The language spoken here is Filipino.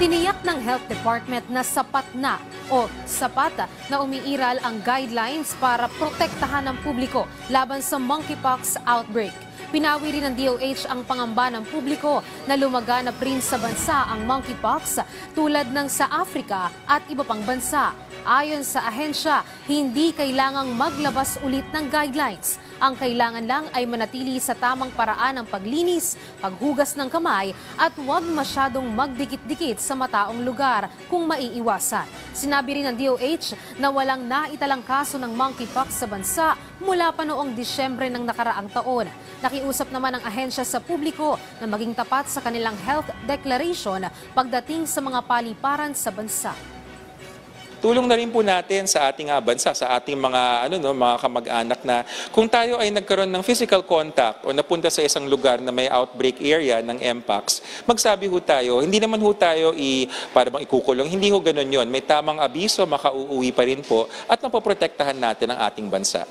Tiniyak ng Health Department na sapat na umiiral ang guidelines para protektahan ng publiko laban sa monkeypox outbreak. Pinawi rin ng DOH ang pangamba ng publiko na lumaganap rin sa bansa ang monkeypox tulad ng sa Africa at iba pang bansa. Ayon sa ahensya, hindi kailangang maglabas ulit ng guidelines. Ang kailangan lang ay manatili sa tamang paraan ng paglinis, paghugas ng kamay at huwag masyadong magdikit-dikit sa mataong lugar kung maiiwasan. Sinabi rin ng DOH na walang naitalang kaso ng monkeypox sa bansa mula pa noong Disyembre ng nakaraang taon. Nakiusap naman ang ahensya sa publiko na maging tapat sa kanilang health declaration pagdating sa mga paliparan sa bansa. Tulong na rin po natin sa ating bansa, sa ating mga mga kamag-anak na kung tayo ay nagkaroon ng physical contact o napunta sa isang lugar na may outbreak area ng Mpox, magsabi ho tayo, hindi naman ho tayo para bang ikukulong, hindi ho ganun yun. May tamang abiso, makauuwi pa rin po at mapoprotektahan natin ang ating bansa.